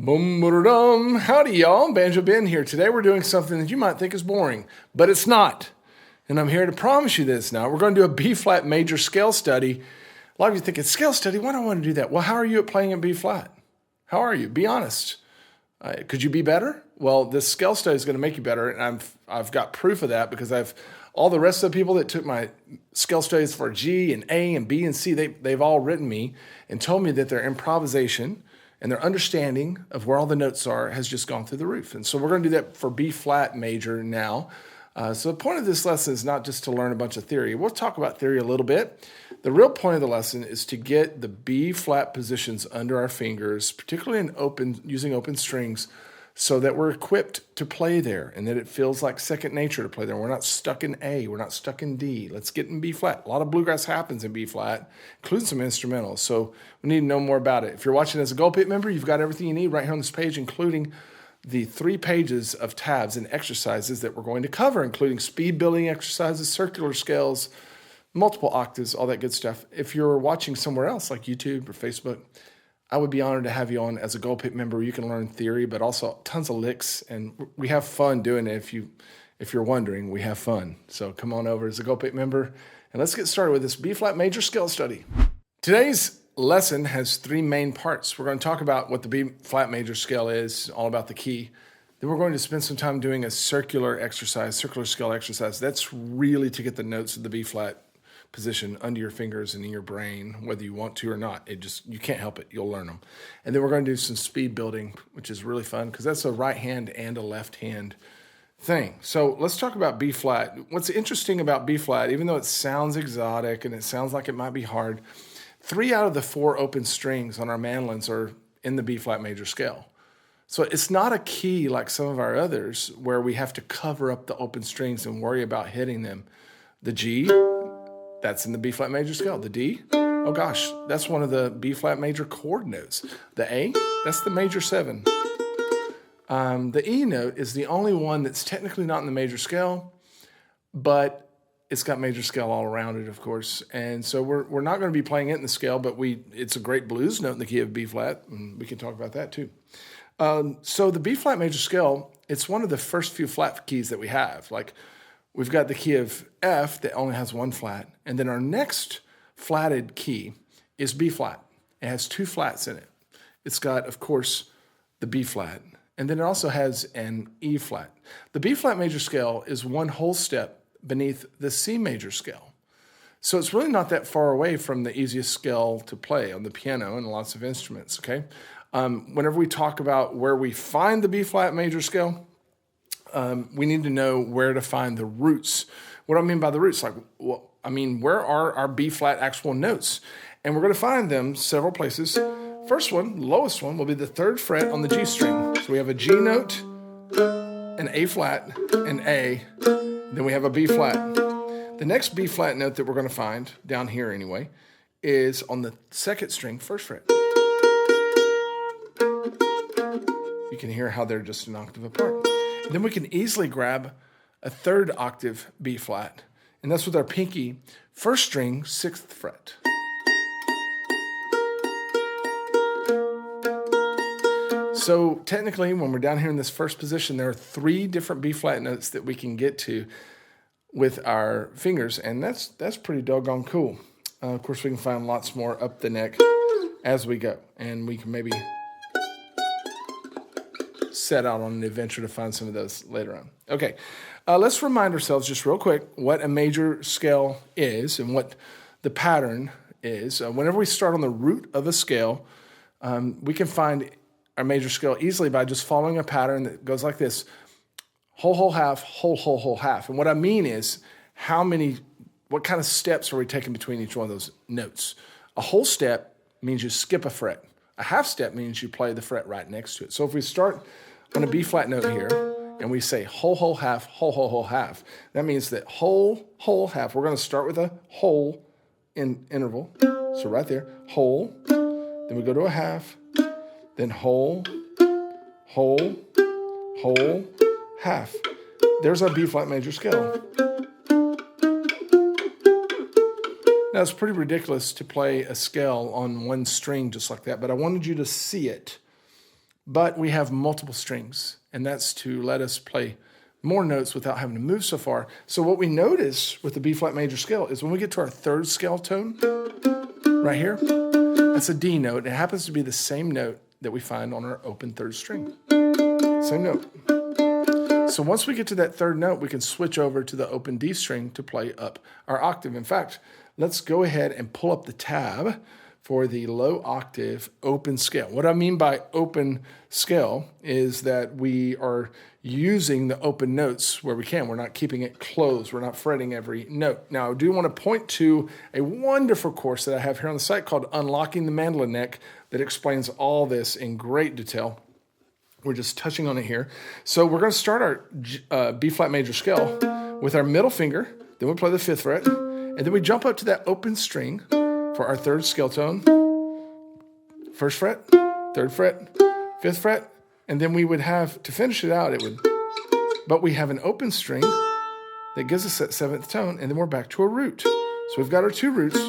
Boom, dum. Howdy, y'all. Banjo Ben here. Today we're doing something that you might think is boring, but it's not. And I'm here to promise you this now. We're going to do a B-flat major scale study. A lot of you think it's scale study. Why do I want to do that? Well, how are you at playing in B-flat? How are you? Be honest. Could you be better? Well, this scale study is going to make you better, and I've got proof of that because all the rest of the people that took my scale studies for G and A and B and C, they've all written me and told me that their improvisation and their understanding of where all the notes are has just gone through the roof. And so we're going to do that for B-flat major now. So the point of this lesson is not just to learn a bunch of theory. We'll talk about theory a little bit. The real point of the lesson is to get the B-flat positions under our fingers, particularly using open strings, so that we're equipped to play there and that it feels like second nature to play there. We're not stuck in A. We're not stuck in D. Let's get in B-flat. A lot of bluegrass happens in B-flat, including some instrumentals. So we need to know more about it. If you're watching as a Gold Pit member, you've got everything you need right here on this page, including the 3 pages of tabs and exercises that we're going to cover, including speed building exercises, circular scales, multiple octaves, all that good stuff. If you're watching somewhere else like YouTube or Facebook, I would be honored to have you on as a Gold Pit member. You can learn theory, but also tons of licks, and we have fun doing it. If you're wondering, we have fun. So come on over as a Gold Pit member, and let's get started with this B-flat major scale study. Today's lesson has 3 main parts. We're going to talk about what the B-flat major scale is, all about the key. Then we're going to spend some time doing a circular scale exercise. That's really to get the notes of the B-flat position under your fingers and in your brain, whether you want to or not. You can't help it. You'll learn them. And then we're going to do some speed building, which is really fun because that's a right hand and a left hand thing. So let's talk about B-flat. What's interesting about B-flat, even though it sounds exotic and it sounds like it might be hard, 3 out of the 4 open strings on our mandolins are in the B-flat major scale. So it's not a key like some of our others where we have to cover up the open strings and worry about hitting them. The G, that's in the B-flat major scale. The D, oh gosh, that's one of the B-flat major chord notes. The A, that's the major 7. The E note is the only one that's technically not in the major scale, but it's got major scale all around it, of course. And so we're not going to be playing it in the scale, but it's a great blues note in the key of B-flat, and we can talk about that too. So the B-flat major scale, it's one of the first few flat keys that we have. Like, we've got the key of F that only has 1 flat. And then our next flatted key is B-flat. It has 2 flats in it. It's got, of course, the B-flat. And then it also has an E-flat. The B-flat major scale is 1 whole step beneath the C major scale. So it's really not that far away from the easiest scale to play on the piano and lots of instruments, okay? Whenever we talk about where we find the B-flat major scale, we need to know where to find the roots. What do I mean by the roots? Where are our B-flat actual notes? And we're going to find them several places. First one, the lowest one, will be the 3rd fret on the G string. So we have a G note, an A-flat, an A, then we have a B-flat. The next B-flat note that we're going to find, down here anyway, is on the 2nd string, 1st fret. You can hear how they're just an octave apart. And then we can easily grab a 3rd octave B-flat, and that's with our pinky, 1st string, 6th fret. So technically, when we're down here in this first position, there are 3 different B-flat notes that we can get to with our fingers, and that's pretty doggone cool. Of course, we can find lots more up the neck as we go, and we can maybe set out on an adventure to find some of those later on. Okay, let's remind ourselves just real quick what a major scale is and what the pattern is. Whenever we start on the root of a scale, we can find our major scale easily by just following a pattern that goes like this: whole, whole, half, whole, whole, whole, half. And what I mean is what kind of steps are we taking between each one of those notes? A whole step means you skip a fret. A half step means you play the fret right next to it. So if we start on a B-flat note here, and we say whole, whole, half, whole, whole, whole, half, that means that whole, whole, half, we're going to start with a whole interval. So right there, whole, then we go to a half, then whole, whole, whole, half. There's our B-flat major scale. Now, it's pretty ridiculous to play a scale on 1 string just like that, but I wanted you to see it but we have multiple strings, and that's to let us play more notes without having to move so far. So what we notice with the B flat major scale is when we get to our third scale tone, right here, that's a D note. It happens to be the same note that we find on our open third string. Same note. So once we get to that third note, we can switch over to the open D string to play up our octave. In fact, let's go ahead and pull up the tab for the low octave open scale. What I mean by open scale is that we are using the open notes where we can. We're not keeping it closed. We're not fretting every note. Now, I do want to point to a wonderful course that I have here on the site called Unlocking the Mandolin Neck that explains all this in great detail. We're just touching on it here. So we're going to start our B flat major scale with our middle finger. Then we play the 5th fret. And then we jump up to that open string for our third scale tone. 1st fret, 3rd fret, 5th fret. And then we would have, to finish it out, but we have an open string that gives us that 7th tone. And then we're back to a root. So we've got our 2 roots.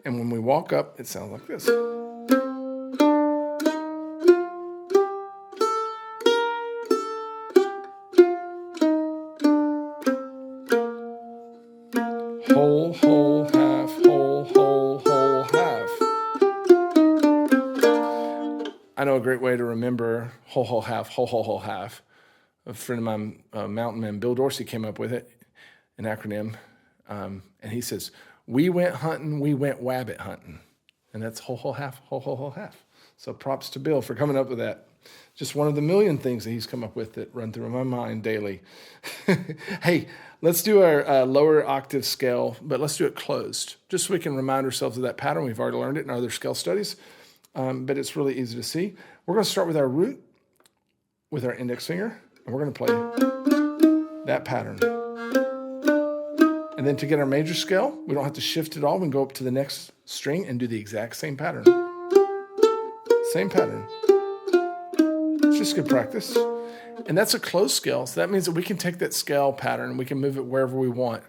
And when we walk up, it sounds like this. Whole, whole, half, whole, whole, whole, half. I know a great way to remember whole, whole, half, whole, whole, whole, half. A friend of mine, mountain man, Bill Dorsey, came up with it, an acronym, and he says, we went hunting, we went wabbit hunting. And that's whole, whole, half, whole, whole, whole, half. So props to Bill for coming up with that. Just one of the million things that he's come up with that run through my mind daily. Hey, let's do our lower octave scale, but let's do it closed, just so we can remind ourselves of that pattern. We've already learned it in our other scale studies, but it's really easy to see. We're going to start with our root, with our index finger, and we're going to play that pattern. And then to get our major scale, we don't have to shift at all. We can go up to the next string and do the exact same pattern. Same pattern. It's just good practice. And that's a closed scale, so that means that we can take that scale pattern and we can move it wherever we want.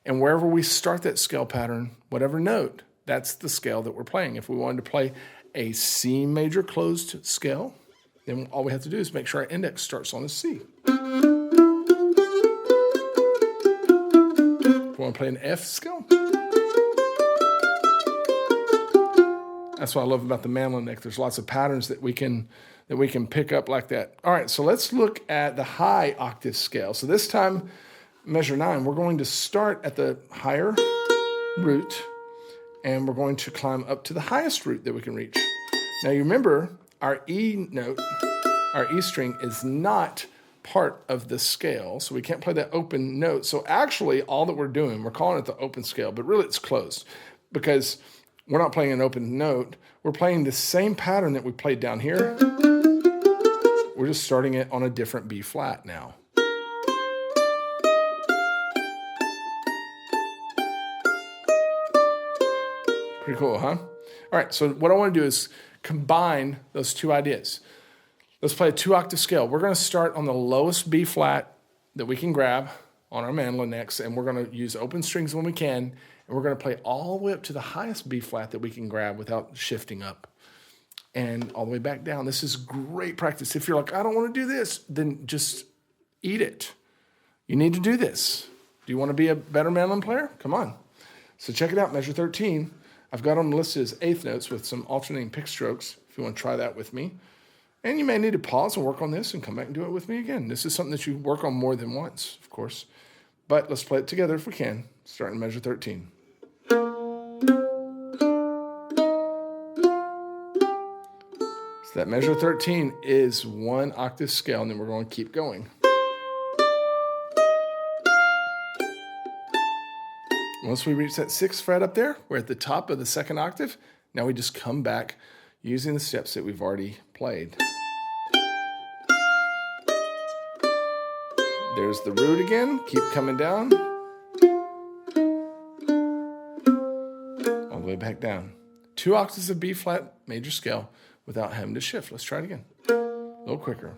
And wherever we start that scale pattern, whatever note, that's the scale that we're playing. If we wanted to play a C major closed scale, then all we have to do is make sure our index starts on a C. If we want to play an F scale, that's what I love about the mandolin neck. There's lots of patterns that we can pick up like that. All right, so let's look at the high octave scale. So this time, measure 9, we're going to start at the higher root, and we're going to climb up to the highest root that we can reach. Now you remember, our E note, our E string is not part of the scale, so we can't play that open note. So actually, all that we're doing, we're calling it the open scale, but really it's closed because we're not playing an open note. We're playing the same pattern that we played down here. We're just starting it on a different B flat now. Pretty cool, huh? All right, so what I want to do is combine those two ideas. Let's play a 2-octave scale. We're going to start on the lowest B flat that we can grab on our mandolin necks, and we're going to use open strings when we can, and we're going to play all the way up to the highest B flat that we can grab without shifting up, and all the way back down. This is great practice. If you're like, I don't want to do this, then just eat it. You need to do this. Do you want to be a better mandolin player? Come on. So check it out, measure 13. I've got them listed as eighth notes with some alternating pick strokes, if you want to try that with me. And you may need to pause and work on this and come back and do it with me again. This is something that you work on more than once, of course. But let's play it together if we can, starting measure 13. So that measure 13 is 1 octave scale, and then we're going to keep going. Once we reach that 6th fret up there, we're at the top of the 2nd octave. Now we just come back using the steps that we've already played. There's the root again. Keep coming down. All the way back down. 2 octaves of B flat major scale without having to shift. Let's try it again. A little quicker.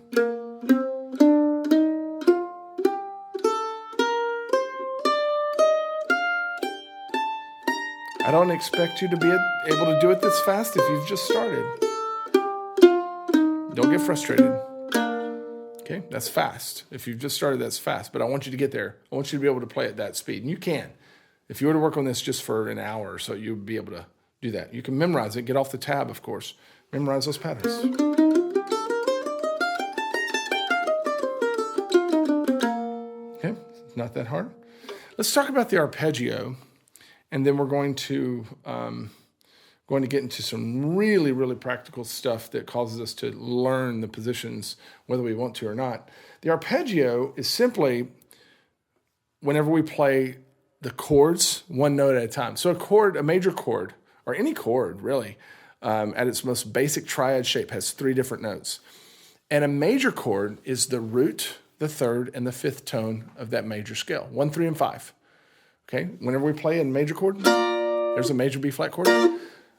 I don't expect you to be able to do it this fast if you've just started. Don't get frustrated. Okay, that's fast. If you've just started, that's fast. But I want you to get there. I want you to be able to play at that speed. And you can. If you were to work on this just for an hour or so, you'd be able to do that. You can memorize it. Get off the tab, of course. Memorize those patterns. Okay, it's not that hard. Let's talk about the arpeggio, and then we're going to get into some really, really practical stuff that causes us to learn the positions, whether we want to or not. The arpeggio is simply whenever we play the chords one note at a time. So a major chord, or any chord really, at its most basic triad shape has 3 different notes. And a major chord is the root, the third, and the fifth tone of that major scale, 1, 3, and 5. Okay, whenever we play a major chord, there's a major B flat chord.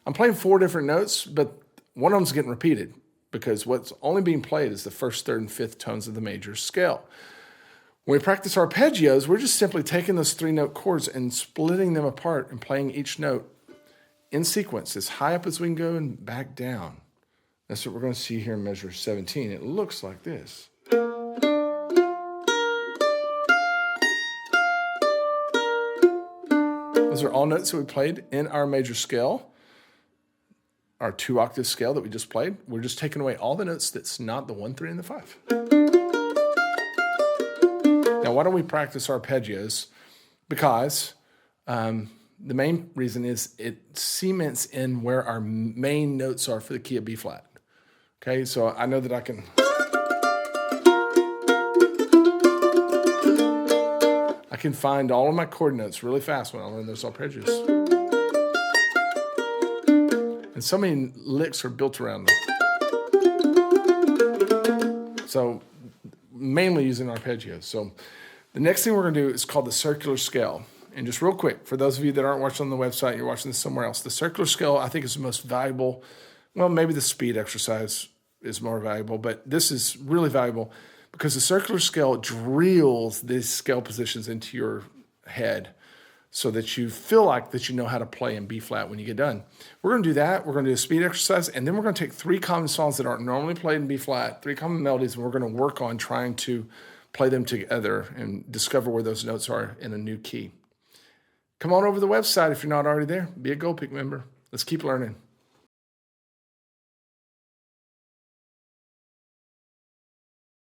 I'm playing 4 different notes, but one of them's getting repeated because what's only being played is the first, third, and fifth tones of the major scale. When we practice arpeggios, we're just simply taking those 3-note chords and splitting them apart and playing each note in sequence as high up as we can go and back down. That's what we're going to see here in measure 17. It looks like this. Those are all notes that we played in our major scale, our 2-octave scale that we just played. We're just taking away all the notes that's not the 1, 3, and the 5. Now, why don't we practice arpeggios? Because the main reason is it cements in where our main notes are for the key of B flat. Okay, so I know that I can find all of my chord notes really fast when I learn those arpeggios. And so many licks are built around them. So mainly using arpeggios. So the next thing we're going to do is called the circular scale. And just real quick, for those of you that aren't watching on the website, you're watching this somewhere else, the circular scale I think is the most valuable. Well, maybe the speed exercise is more valuable, but this is really valuable because the circular scale drills these scale positions into your head so that you feel like that you know how to play in B flat when you get done. We're going to do that. We're going to do a speed exercise, and then we're going to take 3 common songs that aren't normally played in B flat, 3 common melodies, and we're going to work on trying to play them together and discover where those notes are in a new key. Come on over to the website if you're not already there. Be a Gold Peak member. Let's keep learning.